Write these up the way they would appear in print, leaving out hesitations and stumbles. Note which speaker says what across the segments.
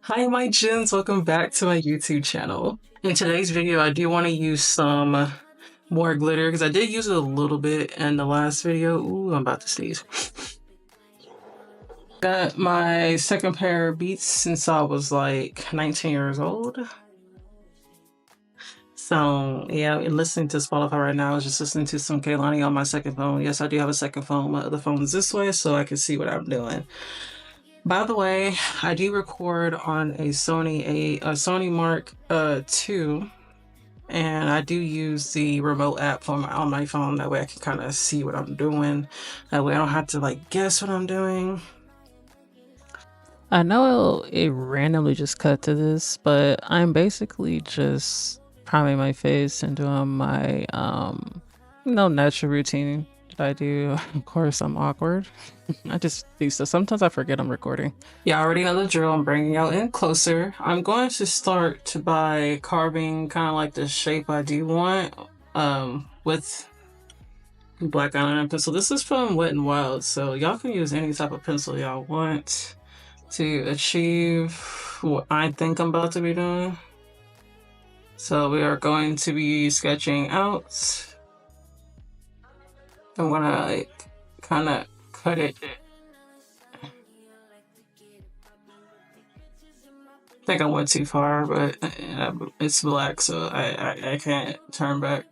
Speaker 1: Hi, my gens, welcome back to my YouTube channel. In today's video, I do want to use some more glitter because I did use it a little bit in the last video. Ooh, I'm about to sneeze. Got my second pair of Beats since I was like 19 years old. So yeah, listening to Spotify right now. I was just listening to some Kehlani on my second phone. Yes, I do have a second phone. My other phone is this way so I can see what I'm doing. By the way, I do record on a Sony Mark II, and I do use the remote app on my phone. That way I can kind of see what I'm doing. That way I don't have to like guess what I'm doing.
Speaker 2: I know it randomly just cut to this, but I'm basically just priming my face and doing my natural routine that I do. Of course, I'm awkward. I just do so. Sometimes I forget I'm recording.
Speaker 1: Yeah, I already know the drill. I'm bringing y'all in closer. I'm going to start by carving kind of like the shape I do want with black eyeliner pencil. This is from Wet n Wild, so y'all can use any type of pencil y'all want to achieve what I think I'm about to be doing. So we are going to be sketching out. I'm gonna like kind of cut it. I think I went too far, but it's black, so I can't turn back.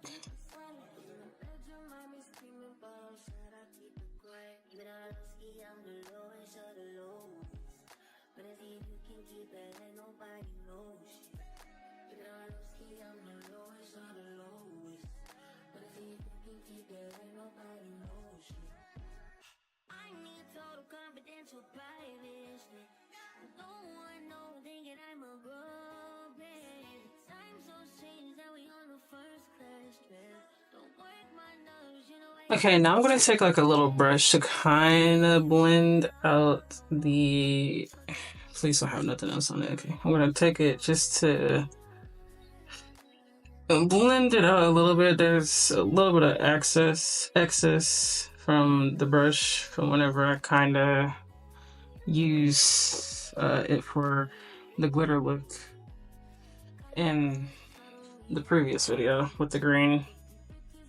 Speaker 1: Okay, now I'm gonna take like a little brush to kind of blend out the. Please don't have nothing else on it. Okay, I'm gonna take it just to blend it out a little bit. There's a little bit of excess from the brush from whenever I kind of use it for the glitter look in the previous video with the green,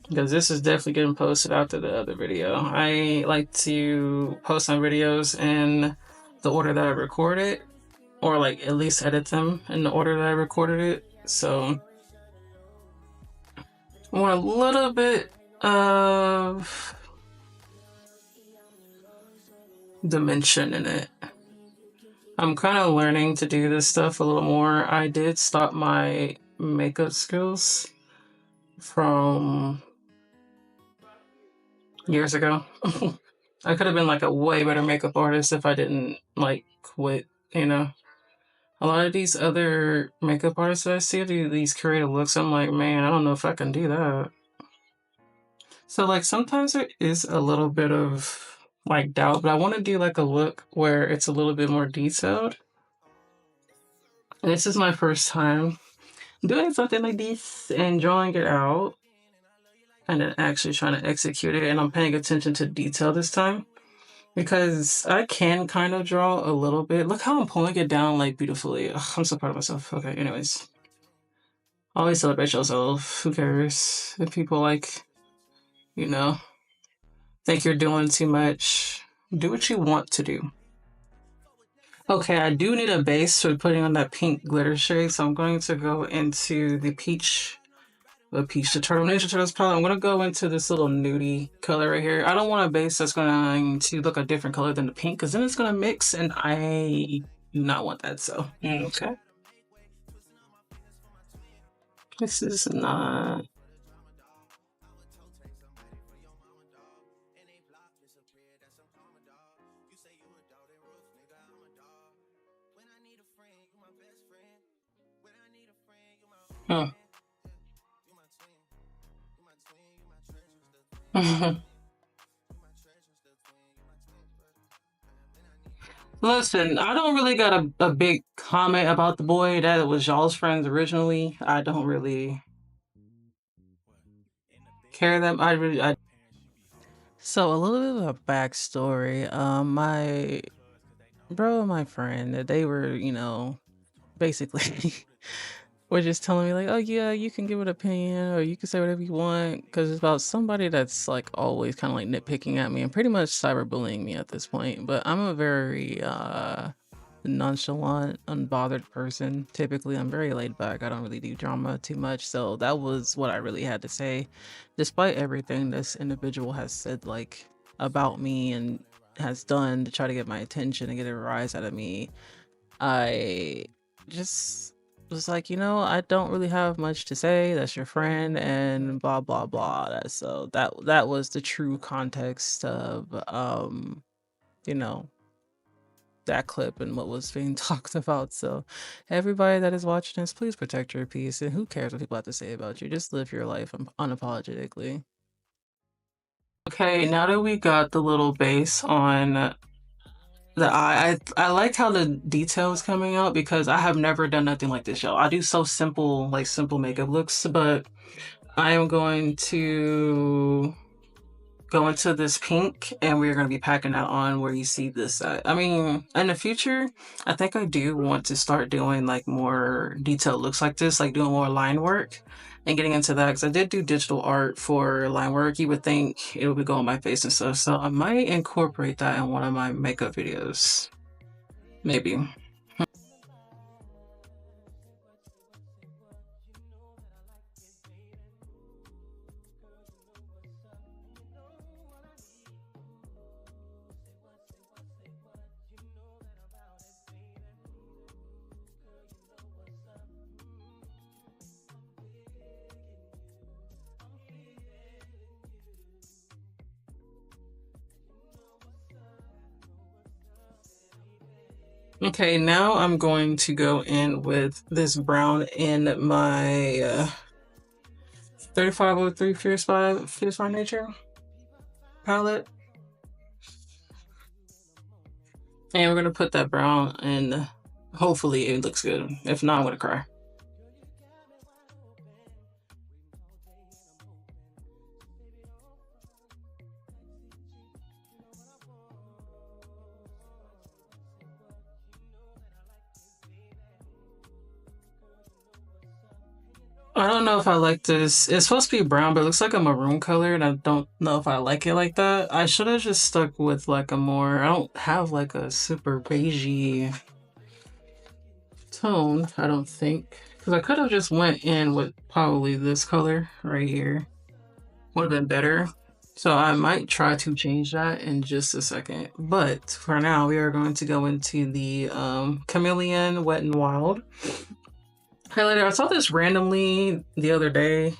Speaker 1: because this is definitely getting posted after the other video. I like to post my videos in the order that I recorded, or like at least edit them in the order that I recorded it. So I want a little bit of dimension in it. I'm kind of learning to do this stuff a little more. I did stop my makeup skills from years ago. I could have been like a way better makeup artist if I didn't like quit, you know. A lot of these other makeup artists that I see do these creative looks, I'm like, man, I don't know if I can do that. So like sometimes there is a little bit of like doubt, but I want to do like a look where it's a little bit more detailed. And this is my first time doing something like this and drawing it out and then actually trying to execute it, and I'm paying attention to detail this time because I can kind of draw a little bit. Look how I'm pulling it down like beautifully. Ugh, I'm so proud of myself. Okay, anyways. Always celebrate yourself. Who cares if people like, you know, think you're doing too much? Do what you want to do. Okay, I do need a base for putting on that pink glitter shade, so I'm going to go into the the Turtle Ninja Turtles palette. I'm gonna go into this little nudie color right here. I don't want a base that's going to look a different color than the pink, because then it's gonna mix, and I do not want that. So okay, this is not. Huh. Listen, I don't really got a big comment about the boy that was y'all's friends originally. I don't really care that
Speaker 2: So a little bit of a backstory. My bro and my friend, they were, basically were just telling me like, "Oh yeah, you can give an opinion or you can say whatever you want," because it's about somebody that's like always kind of like nitpicking at me and pretty much cyberbullying me at this point. But I'm a very nonchalant, unbothered person. Typically, I'm very laid back. I don't really do drama too much. So that was what I really had to say, despite everything this individual has said like about me and has done to try to get my attention and get a rise out of me. I just was like, I don't really have much to say. That's your friend, and blah blah blah. That was the true context of you know, that clip and what was being talked about. So everybody that is watching this, please protect your peace, and who cares what people have to say about you? Just live your life unapologetically.
Speaker 1: Okay, now that we got the little base on the eye, I liked how the detail is coming out because I have never done nothing like this, y'all. I do so simple, like simple makeup looks, but I am going to go into this pink and we're going to be packing that on where you see this at. I mean, in the future, I think I do want to start doing like more detailed looks like this, like doing more line work and getting into that because I did do digital art for line work. You would think it would go on my face and stuff, so I might incorporate that in one of my makeup videos. Maybe. Okay, now I'm going to go in with this brown in my 3503 Fierce by Nature palette. And we're gonna put that brown in. Hopefully it looks good. If not, I'm gonna cry. I don't know if I like this. It's supposed to be brown, but it looks like a maroon color, and I don't know if I like it like that. I should have just stuck with like a more. I don't have like a super beigey tone. I don't think because I could have just went in with probably this color right here. Would have been better. So I might try to change that in just a second. But for now, we are going to go into the Chameleon Wet n Wild highlighter. I saw this randomly the other day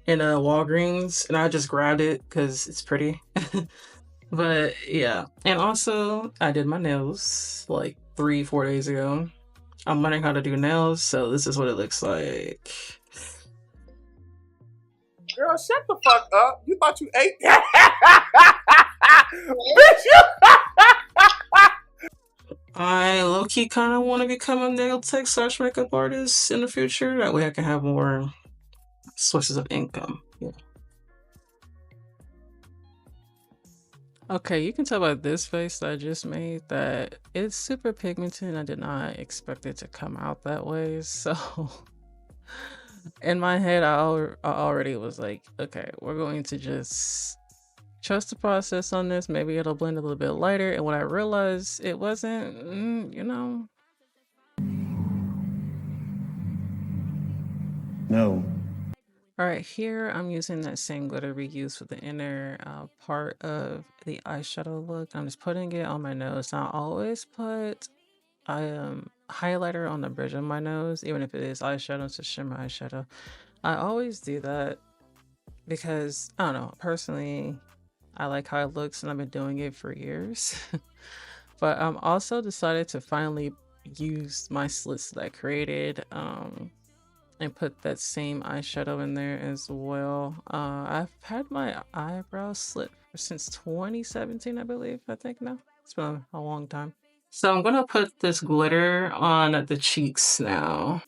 Speaker 1: in a Walgreens, and I just grabbed it because it's pretty. But yeah, and also I did my nails like 3-4 days ago. I'm learning how to do nails, so this is what it looks like.
Speaker 3: Girl, shut the fuck up. You thought you ate that? Bitch,
Speaker 1: I low-key kind of want to become a nail tech / makeup artist in the future. That way I can have more sources of income. Yeah.
Speaker 2: Okay, you can tell by this face that I just made that it's super pigmented and I did not expect it to come out that way. So in my head, I already was like, okay, we're going to just trust the process on this. Maybe it'll blend a little bit lighter. And when I realized it wasn't,
Speaker 4: No.
Speaker 2: All right, here I'm using that same glitter we used for the inner part of the eyeshadow look. I'm just putting it on my nose. Now, I always put highlighter on the bridge of my nose, even if it is eyeshadow, it's a shimmer eyeshadow. I always do that because, I don't know, personally, I like how it looks and I've been doing it for years. But I'm also decided to finally use my slits that I created and put that same eyeshadow in there as well. I've had my eyebrows slit since 2017, I believe. I think now. It's been a long time.
Speaker 1: So I'm gonna put this glitter on the cheeks now.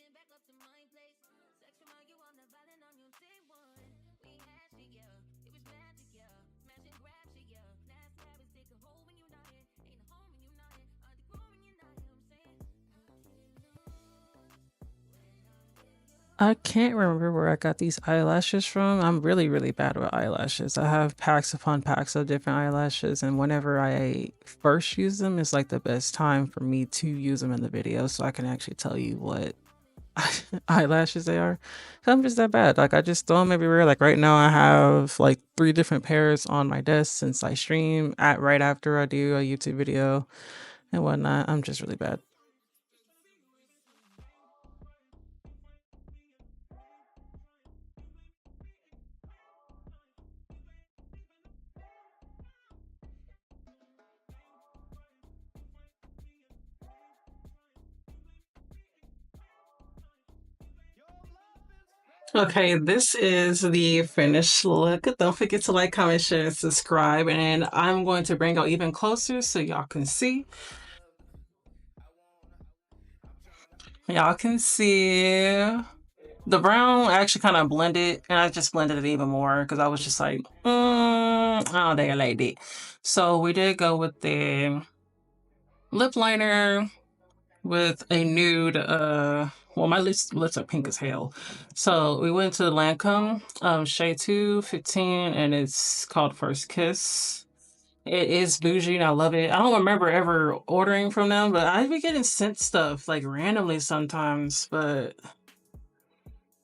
Speaker 2: I can't remember where I got these eyelashes from. I'm really, really bad with eyelashes. I have packs upon packs of different eyelashes, and whenever I first use them, it's like the best time for me to use them in the video so I can actually tell you what eyelashes they are. 'Cause I'm just that bad. Like, I just throw them everywhere. Like, right now, I have like 3 different pairs on my desk since I stream at right after I do a YouTube video and whatnot. I'm just really bad.
Speaker 1: Okay, this is the finished look. Don't forget to like, comment, share, and subscribe. And I'm going to bring out even closer so y'all can see. Y'all can see the brown actually kind of blended, and I just blended it even more because I was just like, I don't think I liked it. So we did go with the lip liner with a nude, well, my lips are pink as hell. So we went to Lancome, shade 215, and it's called First Kiss. It is bougie and I love it. I don't remember ever ordering from them, but I be getting sent stuff like randomly sometimes, but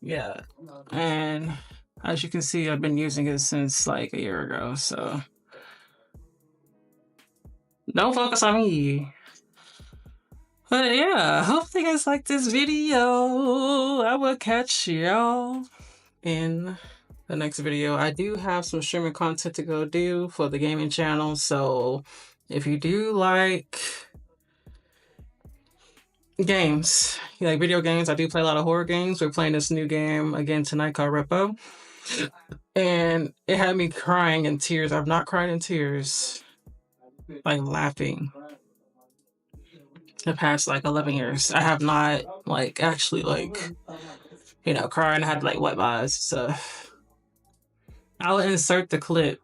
Speaker 1: yeah. And as you can see, I've been using it since like a year ago, so don't focus on me. But yeah, hopefully you guys like this video. I will catch y'all in the next video. I do have some streaming content to go do for the gaming channel, so if you do like games, you like video games, I do play a lot of horror games. We're playing this new game again tonight called Repo, and it had me crying in tears. I've not cried in tears, like laughing, the past like 11 years. I have not like actually like, you know, crying. I had like wet my eyes. So I'll insert the clip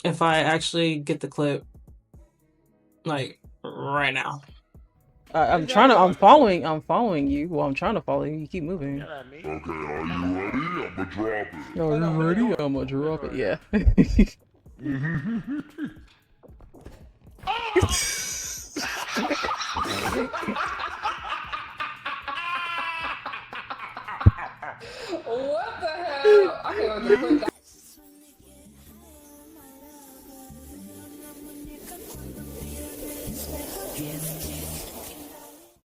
Speaker 1: if I actually get the clip like right now. I'm following you. Well, I'm trying to follow you. You keep moving.
Speaker 5: Okay, are you ready? I'ma drop it.
Speaker 2: Are you ready? I'm gonna drop it. Yeah.
Speaker 6: What the hell? I can't even put that.